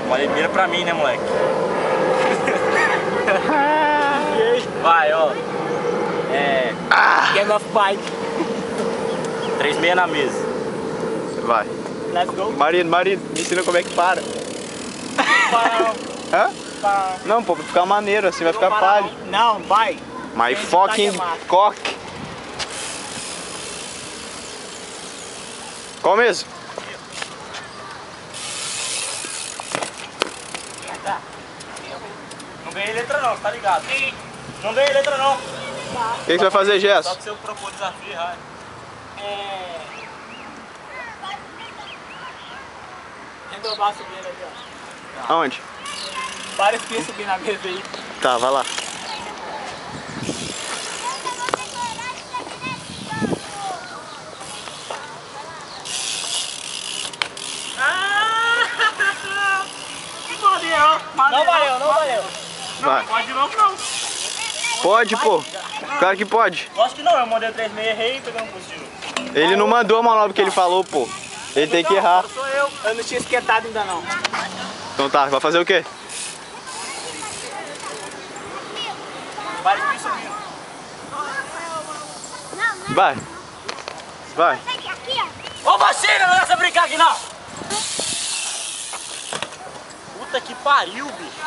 Olha, mira pra mim, né, moleque? Vai, ó. Game of Fight. 3,6 na mesa. Vai. Let's go. Marino, me ensina como é que para. Hã? Não, pô, vai ficar maneiro, assim vai ficar palho. Não, vai. My fucking cock. Qual mesmo? Não ganhei letra não, tá ligado? Não ganhei letra não. O que você vai fazer, Gesso? Só que se eu propor desafio errado. Renovar subindo ali, ó. Aonde? Vários que subir na mesa aí. Tá, vai lá. Não valeu, não valeu. Vai. Pode não, não. Pode, pô. Claro que pode. Lógico que não, eu mandei 3,6, errei e peguei um positivo. Ele não mandou a manobra que ele falou, pô. Ele tem que errar. Sou eu. Eu não tinha esquentado ainda não. Então tá, vai fazer o quê? Vários que subindo. Vai. Vai. Ô vacina, não dá brincar aqui não! Puta que pariu, bicho.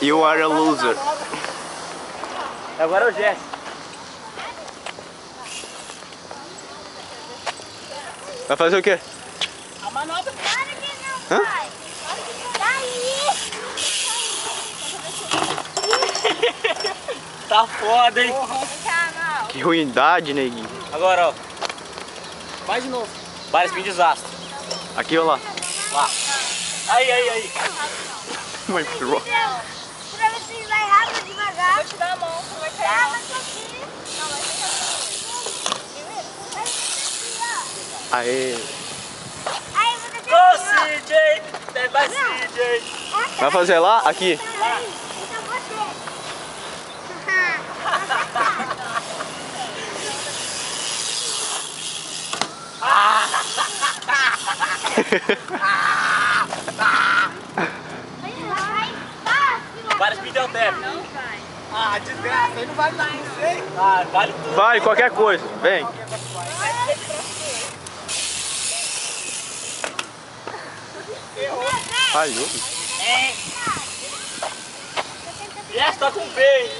You are a loser. Agora é o Jess. Vai fazer o quê? A manobra. Hã? Tá foda, hein? Que ruindade, neguinho. Agora, ó. Vai de novo. Vários pin desastre. Aqui ou lá? Lá. Aí. Vai pro... Pra você vai rápido, devagar. Vou te dar a mão, você vai cair. Não, vai ser Aê. Aí você Ô, CJ! Tem mais CJ! Vai fazer lá? Aqui. Então você. Vários pin deu tempo. Ah, desgraça, aí não vai dar, não sei. Ah, vale tudo. Vai, qualquer coisa. Vem. Falhou. Jess tá com B, hein?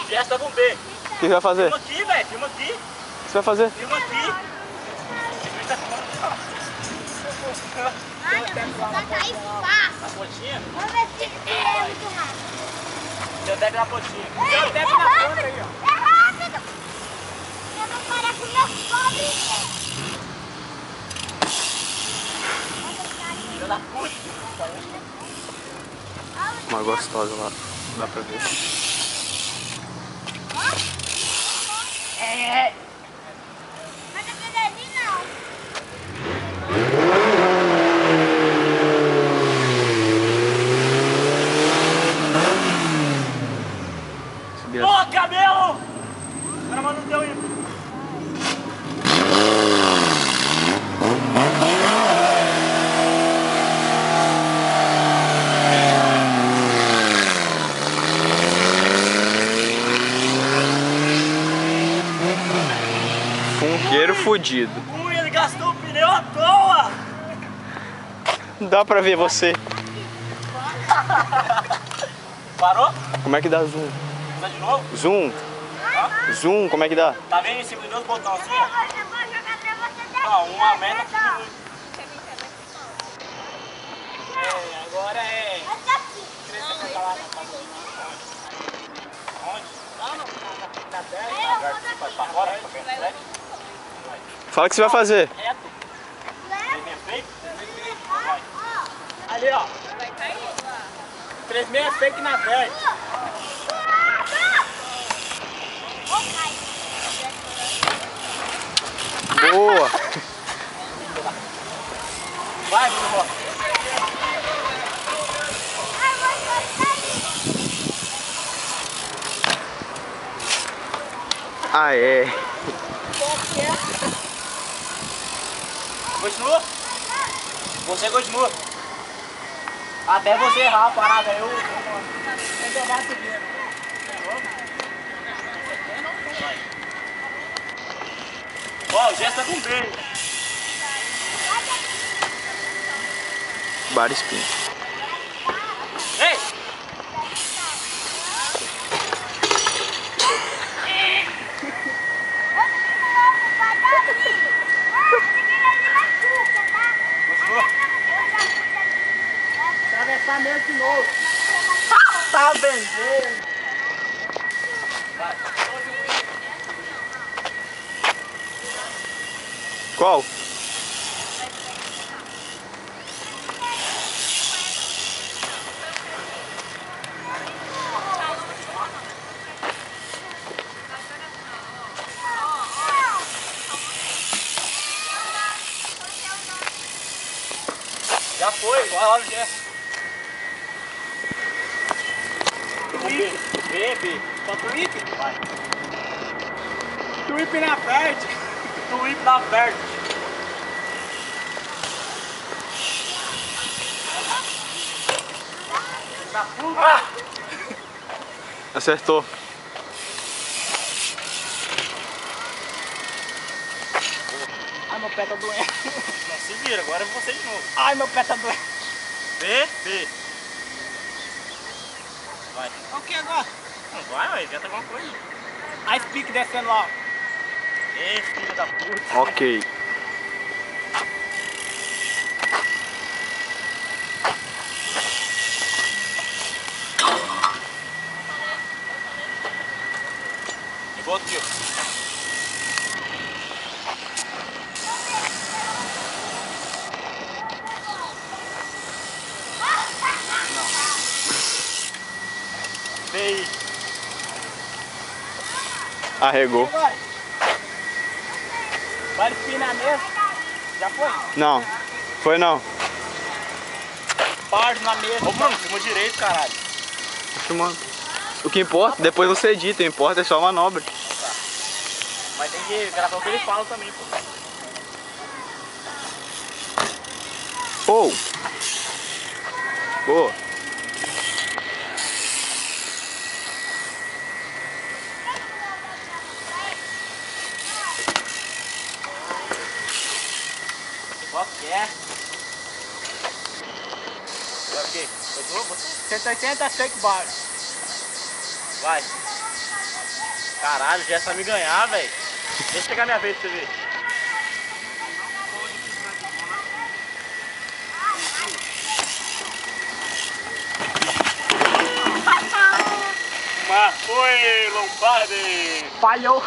Jess tá com B. O que você vai fazer? Filma aqui, velho. Filma aqui. O que você vai fazer? Filma aqui. Vai cair fácil. A pontinha? Vamos ver se é muito rápido. Deu tempo na pontinha. É rápido! É rápido! Eu vou parar com meus pobres. Filha da puta. Uma gostosa lá. Dá pra ver. Mas aquele ali não. Subir Ô, cabelo! O cara mandou teu ir. Funkeiro fudido. Ele gastou o pneu à toa! Dá pra ver você. Parou? Como é que dá zoom? Dá de novo? Zoom. Zoom, como é que dá? Tá vendo em cima de dois botões assim, ó? Eu vou jogar pra você daqui. Ó, uma meta que diminui. Agora é... Essa aqui. Onde? Na terra. Aí eu vou daqui. Pra fora? Pra frente? Fala o que você vai fazer. Reto. Tem defeito? Ali, ó. Vai cair lá. 3,6 é fake na verde. Boa. Vai, Bruno. Aê. Continua? Você continua. Até você errar a parada, eu bato primeiro. Ó, o Jess tá com bem. Bar Spin. Ei! Atravessar mesmo de novo. Tá vendendo. Qual? Já foi, vai lá no Jess. B. Só tweet? Vai. Tweet na frente. Twip na perto. Na puta. Acertou. Ai, meu pé tá doendo. Não, se vira, agora é você de novo. Ai, meu pé tá doendo. B. Vai. O que agora? Não vai, mas inventa alguma coisa. A Speak descendo lá. Ei, filho da puta. Ok. Igual aqui, ó. Vem. Arregou. Agora. Vai espinar mesmo. Já foi? Não. Foi não. Pardo na mesa. Ô Bruno, filma direito, caralho. Filmando. O que importa, depois você edita, o que importa é só a manobra. Mas tem que gravar o que ele fala também, pô. Pô. Boa. Qual que é? Vai o quê? Continua você? 180 fake bar. Vai. Caralho, já vai me ganhar, velho. Deixa eu pegar minha vez pra você ver. Mas foi, Lombardi. Falhou.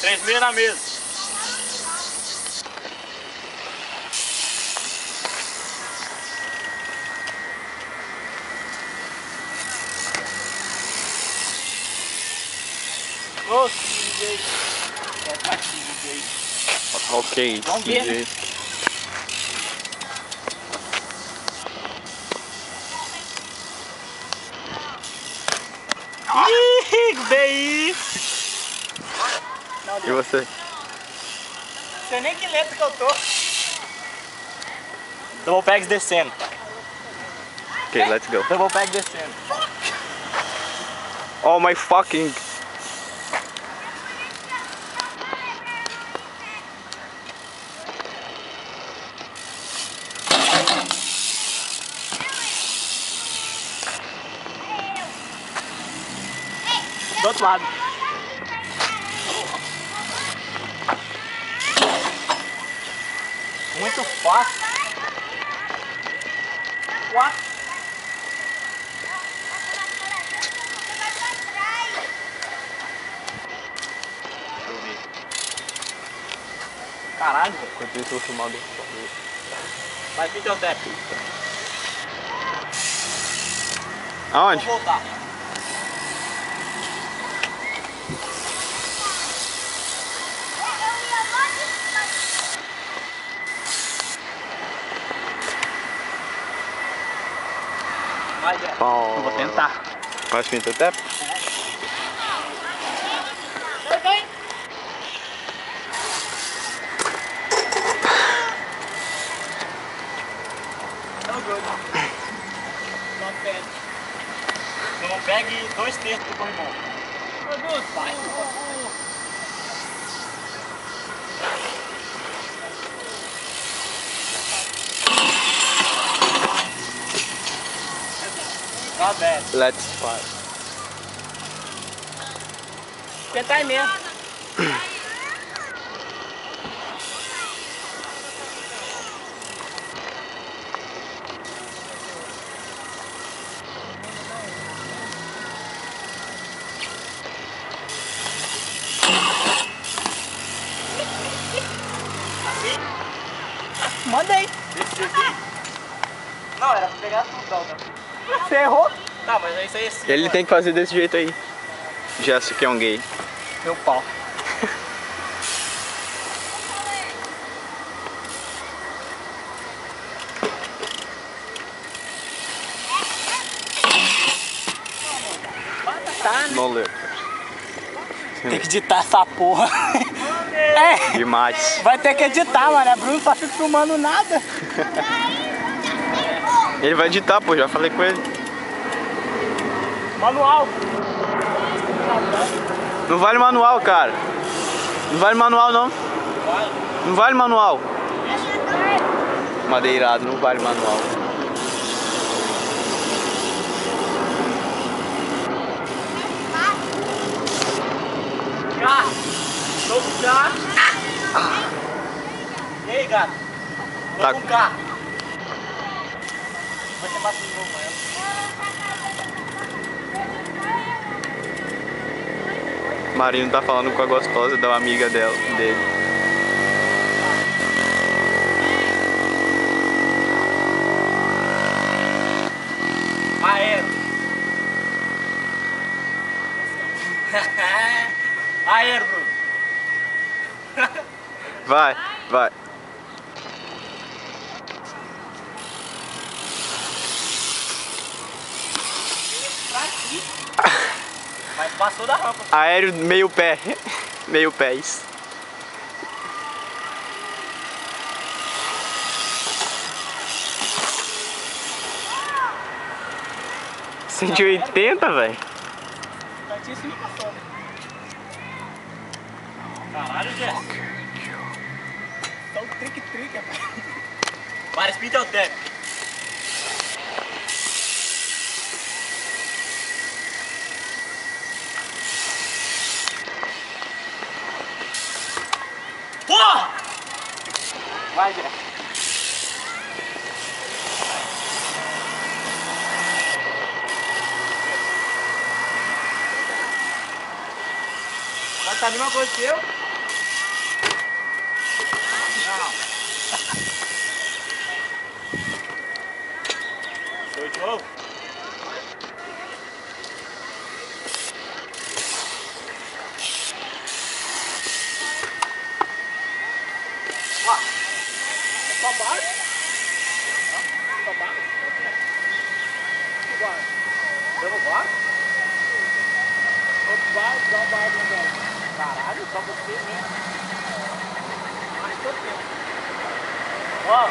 3,5 na mesa. Ô, CJ. É pra CJ. Ok, Vamos ver, né? CJ. Ih, BI. Não E deu. você? Sei nem que letra que eu tô. Double pegs descendo. Ok, let's go. Double peg descendo. Oh my fucking... Do outro lado. Muito fácil. 4. Deixa eu ver. Caralho, velho. Enquanto isso eu vou filmar do... Vai vir teu teto. Aonde? Vou voltar. Vai, Zé. Pau. Vou tentar. Faz pinta até? pegue 2/3 do corrimão. Vai. Tá bem. Let's fire. Tentar aí mesmo. Manda aí. Desse aqui? Não, era pra pegar tudo, não. Você errou? Tá, mas é isso aí assim. Ele tem que fazer desse jeito aí. Gesso que é um gay. Meu pau. Tá, né? Não leu. Tem que editar essa porra. É, Demais. vai ter que editar, mano. A Bruno só fica filmando nada. Ele vai editar, pô, já falei com ele. Manual. Não vale manual, cara. Não vale manual, não. Não vale manual. Madeirado, não vale manual. Cá! Novo cá! E aí, gato? Tá. Novo cá! Vai ser massa de novo, amanhã. Marino tá falando com a gostosa da amiga dele. Aero! Aero, Bruno! Vai, vai. Mas passou da rampa. Aéreo meio pé. Meio pés. $180, velho. Caralho, Jess. Então trick-trick, rapaz. Para speed é o tempo. Porra! Vai, Jé. Vai estar a mesma coisa que eu? Não. Show de novo? Ó, É só baixo? Só baixo? Igual. dando bar? Outro baixo, dá um baixo no velho. Caralho, só você mesmo. Mas tô tempo. Ó,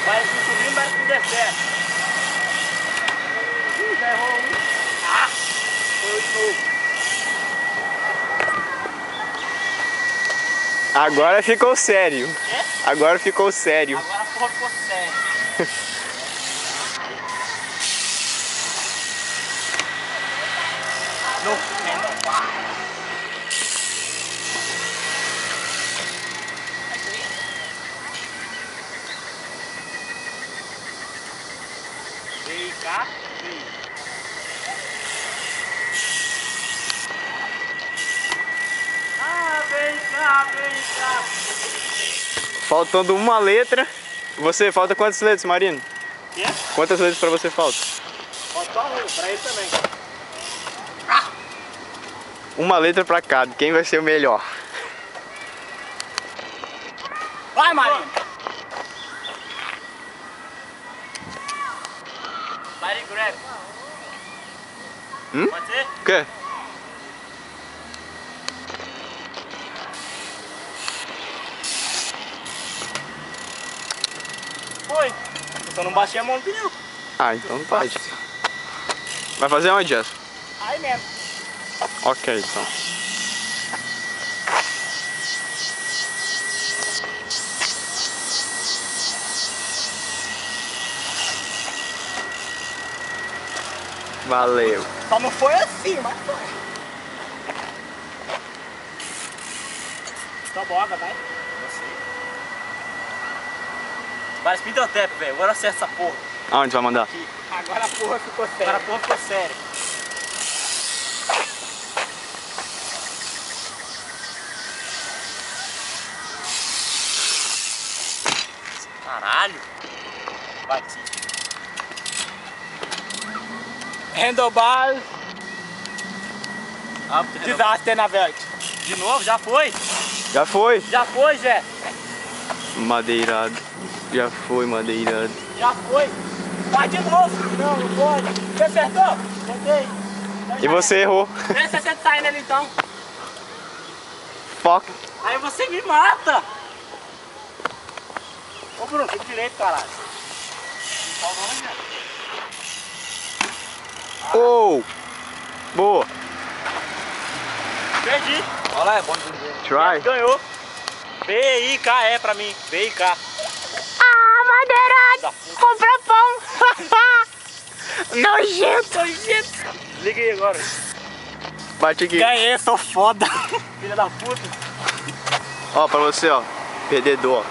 vai se subindo, vai se descendo. Já errou um. Ah, foi eu de novo. Agora ficou sério. É? Agora ficou sério. Agora a porra ficou séria. Não, não vai. Vem cá, vem. Ah, vem cá, vem cá. Faltando uma letra. Você, falta quantas letras, Marino? Quê? Quantas letras pra você falta? Falta só uma, pra ele também. Uma letra pra cada. Quem vai ser o melhor? Vai, Marinho. Marinho, grab. Pode ser? O quê? Foi. Eu só não bati a mão no pneu. Ah, então pode. Vai fazer onde, Jess? Aí mesmo. Ok, então. Valeu. Só não foi assim, mas foi. Só boga, vai. Parece Pintotep, velho. Agora acessa essa porra. Aonde vai mandar? Agora a porra ficou séria. Agora a porra ficou séria. Caralho. Vai, sim. Handlebar. Ah, Desastre na vela. de novo? Já foi? Já foi. Já foi, Jé. Madeirado. Já foi, madeirado. Já foi. Vai de novo. Não, não pode. Você acertou? Acertei. E você errou. Deixa você sair nele então. Fuck. Aí você me mata. Ô, Bruno, fica direito, caralho. Oh! Boa. Perdi. Olha lá, é bom de dizer. Try. Ganhou. B-I-K-E pra mim. B-I-K. Madeirado, compra pão. Nojento. Liga aí agora. Bate aqui. Ganhei, sou foda. Filha da puta. Ó, pra você, ó. Perdedor.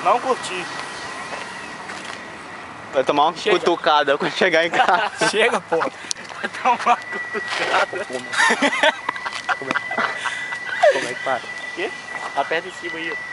Não curti. Vai tomar uma cutucada quando chegar em casa. Chega, pô. Vai dar uma cutucada. Como é que faz? Quê? Aperta em cima aí, ó.